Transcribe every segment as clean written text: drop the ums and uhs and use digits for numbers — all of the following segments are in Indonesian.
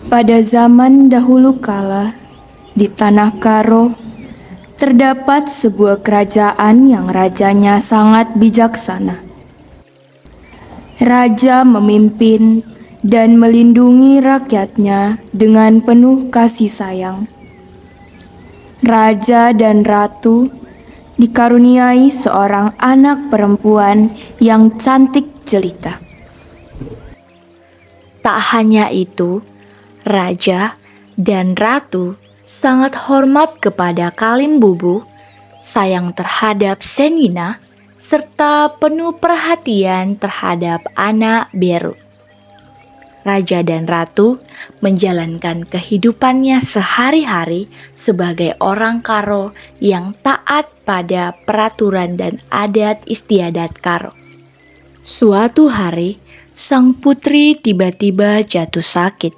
Pada zaman dahulu kala, di tanah Karo, terdapat sebuah kerajaan yang rajanya sangat bijaksana. Raja memimpin dan melindungi rakyatnya dengan penuh kasih sayang. Raja dan ratu dikaruniai seorang anak perempuan yang cantik jelita. Tak hanya itu, raja dan ratu sangat hormat kepada Kalim Bubu, sayang terhadap Senina, serta penuh perhatian terhadap anak Beru. Raja dan ratu menjalankan kehidupannya sehari-hari sebagai orang Karo yang taat pada peraturan dan adat istiadat Karo. Suatu hari, sang putri tiba-tiba jatuh sakit.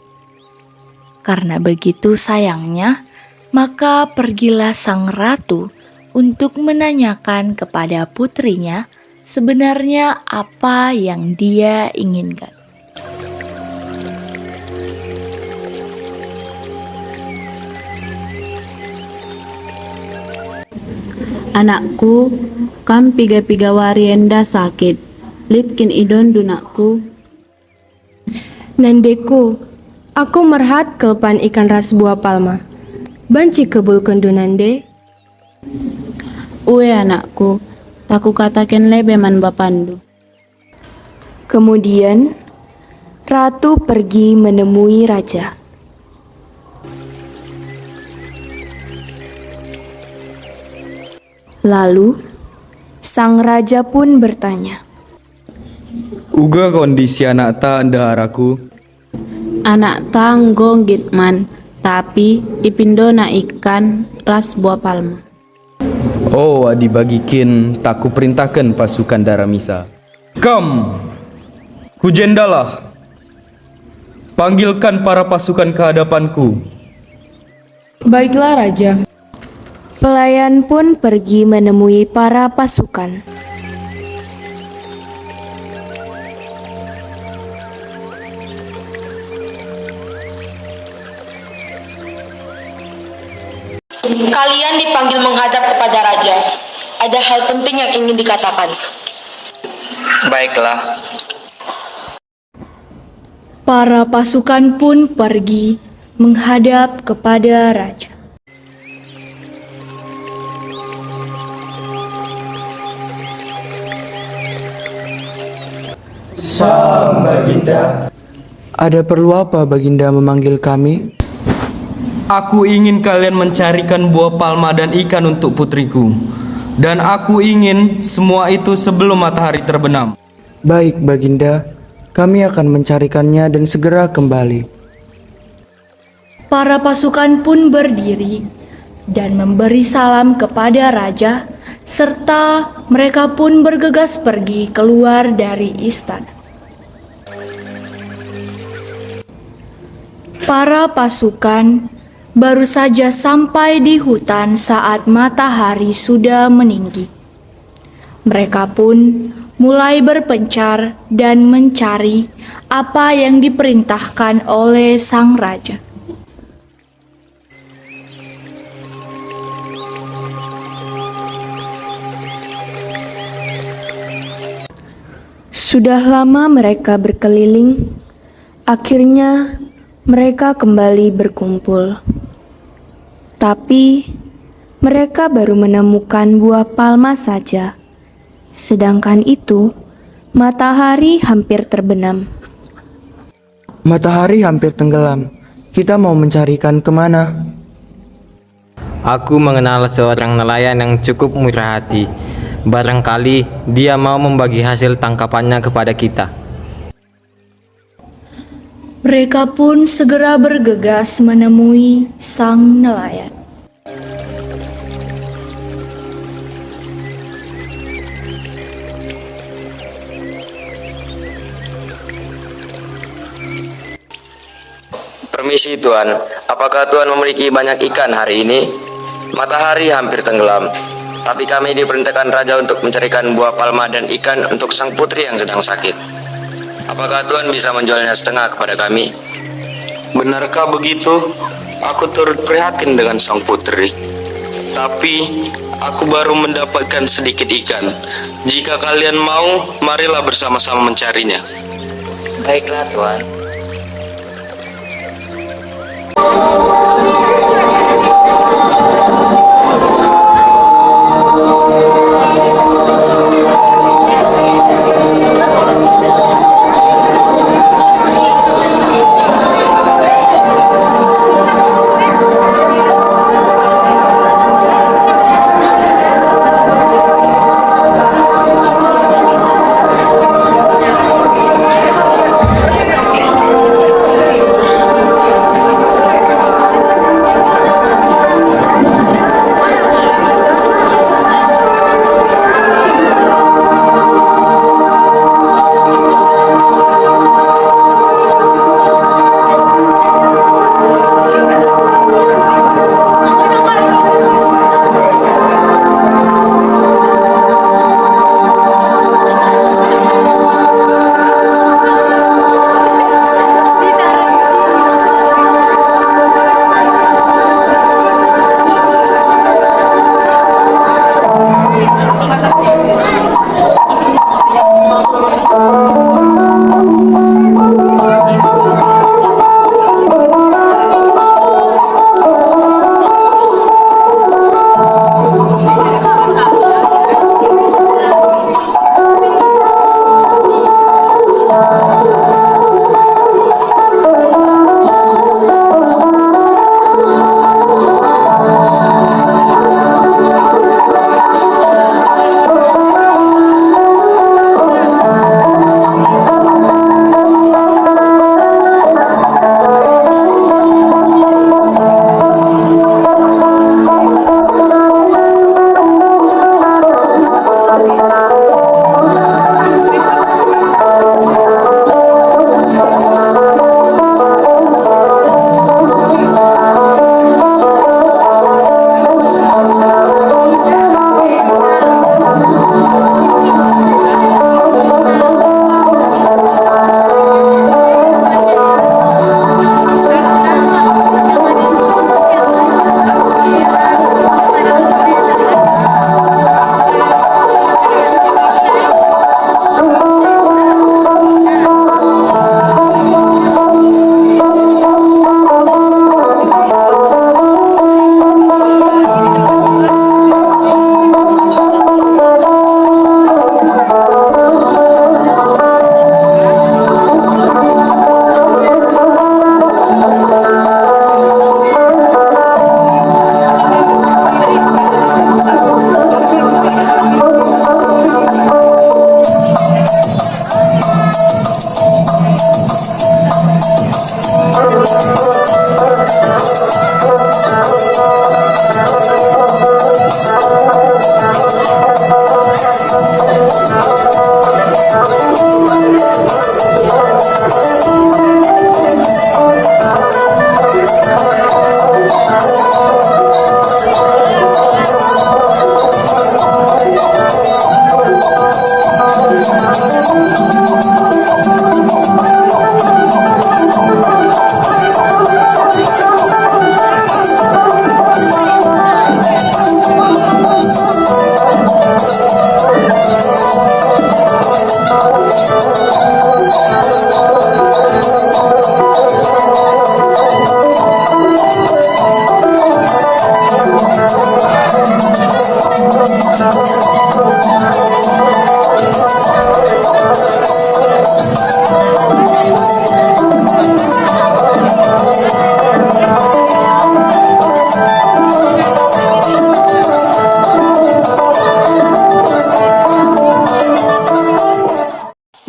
Karena begitu sayangnya, maka pergilah sang ratu untuk menanyakan kepada putrinya sebenarnya apa yang dia inginkan. Anakku, kam piga-piga warienda sakit. Litkin idon dunakku. Nandeku, aku merhat kelpan ikan ras buah palma. Banci kebulkan dunande. Uwe anakku, taku katakan lebe man bapandu. Kemudian, ratu pergi menemui raja. Lalu, sang raja pun bertanya, Uga kondisi anak ta ndaharaku? Anak tanggong gitman, tapi ipindo na ikan ras buah palma. Oh, adi bagikin tak kuperintahkan pasukan Daramisa. Kam, kujendalah. Panggilkan para pasukan ke hadapanku. Baiklah raja. Pelayan pun pergi menemui para pasukan. Kalian dipanggil menghadap kepada raja. Ada hal penting yang ingin dikatakan. Baiklah. Para pasukan pun pergi menghadap kepada raja. Salam Baginda. Ada perlu apa Baginda memanggil kami? Aku ingin kalian mencarikan buah palma dan ikan untuk putriku. Dan aku ingin semua itu sebelum matahari terbenam. Baik Baginda, kami akan mencarikannya dan segera kembali. Para pasukan pun berdiri dan memberi salam kepada raja, serta mereka pun bergegas pergi keluar dari istana. Para pasukan baru saja sampai di hutan saat matahari sudah meninggi. Mereka pun mulai berpencar dan mencari apa yang diperintahkan oleh sang raja. Sudah lama mereka berkeliling, akhirnya mereka kembali berkumpul. Tapi mereka baru menemukan buah palma saja. Sedangkan itu, matahari hampir terbenam. Matahari hampir tenggelam. Kita mau mencarikan kemana? Aku mengenal seorang nelayan yang cukup murah hati. Barangkali dia mau membagi hasil tangkapannya kepada kita. Mereka pun segera bergegas menemui sang nelayan. Permisi Tuan, apakah Tuan memiliki banyak ikan hari ini? Matahari hampir tenggelam, tapi kami diperintahkan Raja untuk mencarikan buah palma dan ikan untuk sang putri yang sedang sakit. Apakah Tuan bisa menjualnya setengah kepada kami? Benarkah begitu? Aku turut prihatin dengan sang putri. Tapi aku baru mendapatkan sedikit ikan. Jika kalian mau, marilah bersama-sama mencarinya. Baiklah, Tuan.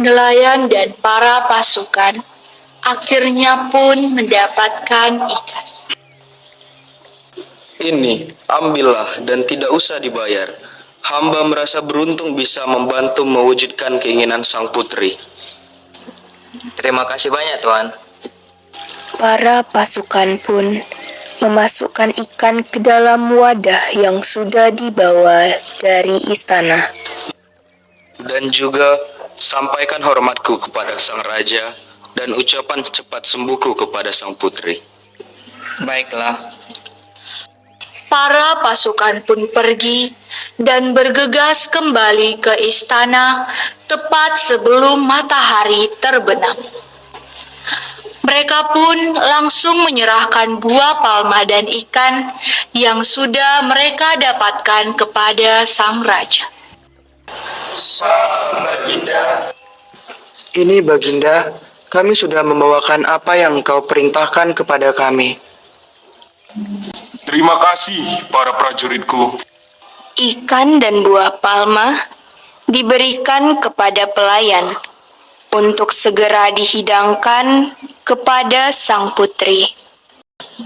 Nelayan dan para pasukan akhirnya pun mendapatkan ikan. Ini, ambillah dan tidak usah dibayar. Hamba merasa beruntung bisa membantu mewujudkan keinginan sang putri. Terima kasih banyak, Tuan. Para pasukan pun memasukkan ikan ke dalam wadah yang sudah dibawa dari istana. Dan juga sampaikan hormatku kepada sang raja dan ucapan cepat sembuhku kepada sang putri. Baiklah. Para pasukan pun pergi dan bergegas kembali ke istana tepat sebelum matahari terbenam. Mereka pun langsung menyerahkan buah palma dan ikan yang sudah mereka dapatkan kepada sang raja. Sang Baginda, Ini Baginda, kami sudah membawakan apa yang engkau perintahkan kepada kami. Terima kasih para prajuritku. Ikan dan buah palma diberikan kepada pelayan untuk segera dihidangkan kepada sang putri.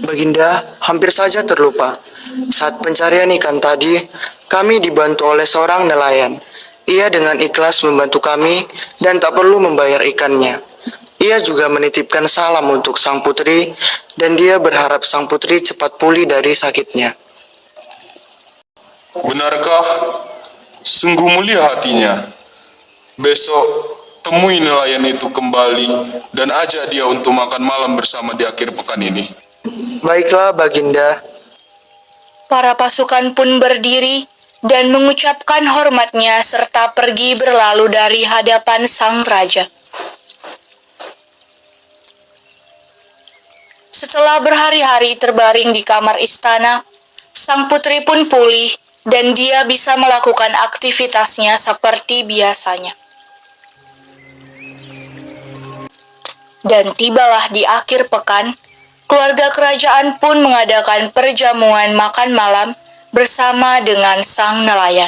Baginda, hampir saja terlupa. Saat pencarian ikan tadi, kami dibantu oleh seorang nelayan. Ia dengan ikhlas membantu kami dan tak perlu membayar ikannya. Ia juga menitipkan salam untuk sang putri dan dia berharap sang putri cepat pulih dari sakitnya. Benarkah? Sungguh mulia hatinya. Besok temui nelayan itu kembali dan ajak dia untuk makan malam bersama di akhir pekan ini. Baiklah Baginda. Para pasukan pun berdiri dan mengucapkan hormatnya serta pergi berlalu dari hadapan sang raja. Setelah berhari-hari terbaring di kamar istana, sang putri pun pulih dan dia bisa melakukan aktivitasnya seperti biasanya. Dan tibalah di akhir pekan, keluarga kerajaan pun mengadakan perjamuan makan malam bersama dengan sang nelayan.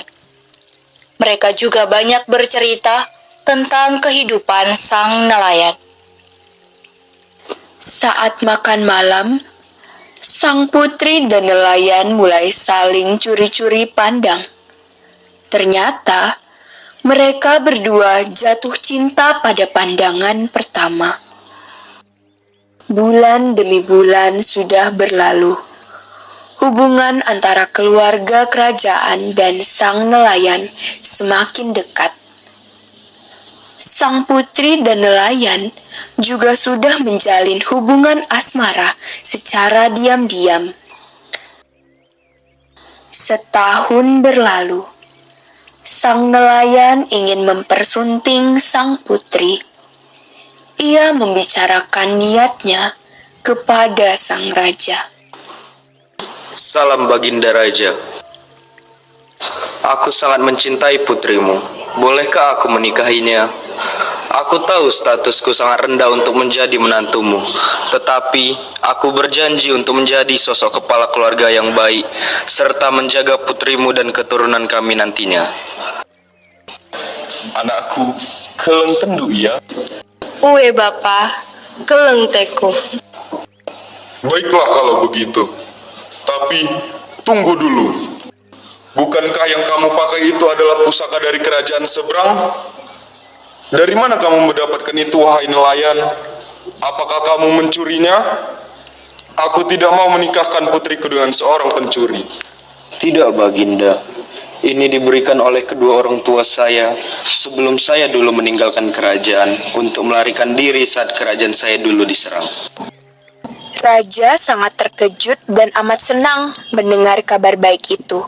Mereka juga banyak bercerita tentang kehidupan sang nelayan. Saat makan malam, sang putri dan nelayan mulai saling curi-curi pandang. Ternyata, mereka berdua jatuh cinta pada pandangan pertama. Bulan demi bulan sudah berlalu. Hubungan antara keluarga kerajaan dan sang nelayan semakin dekat. Sang putri dan nelayan juga sudah menjalin hubungan asmara secara diam-diam. Setahun berlalu, sang nelayan ingin mempersunting sang putri. Ia membicarakan niatnya kepada sang raja. Salam Baginda Raja. Aku sangat mencintai putrimu. Bolehkah aku menikahinya? Aku tahu statusku sangat rendah untuk menjadi menantumu, tetapi aku berjanji untuk menjadi sosok kepala keluarga yang baik, serta menjaga putrimu dan keturunan kami nantinya. Anakku, keleng tendu ya? Uwe bapa, keleng teku. Baiklah kalau begitu. Tapi, tunggu dulu. Bukankah yang kamu pakai itu adalah pusaka dari kerajaan seberang? Dari mana kamu mendapatkan itu, wahai nelayan? Apakah kamu mencurinya? Aku tidak mau menikahkan putriku dengan seorang pencuri. Tidak Baginda, ini diberikan oleh kedua orang tua saya sebelum saya dulu meninggalkan kerajaan untuk melarikan diri saat kerajaan saya dulu diserang. Raja sangat terkejut dan amat senang mendengar kabar baik itu,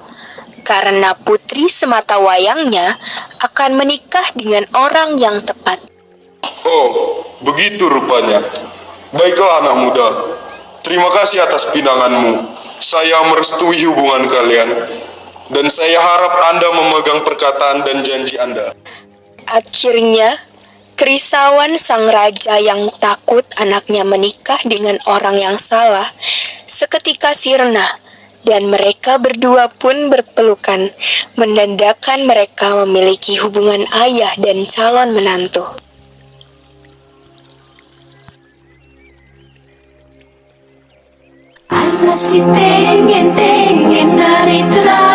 karena putri semata wayangnya akan menikah dengan orang yang tepat. Oh, begitu rupanya. Baiklah anak muda, terima kasih atas pinanganmu. Saya merestui hubungan kalian, dan saya harap Anda memegang perkataan dan janji Anda. Akhirnya, kerisauan sang raja yang takut anaknya menikah dengan orang yang salah seketika sirna, dan mereka berdua pun berpelukan, menandakan mereka memiliki hubungan ayah dan calon menantu. Atrás si tengen naritra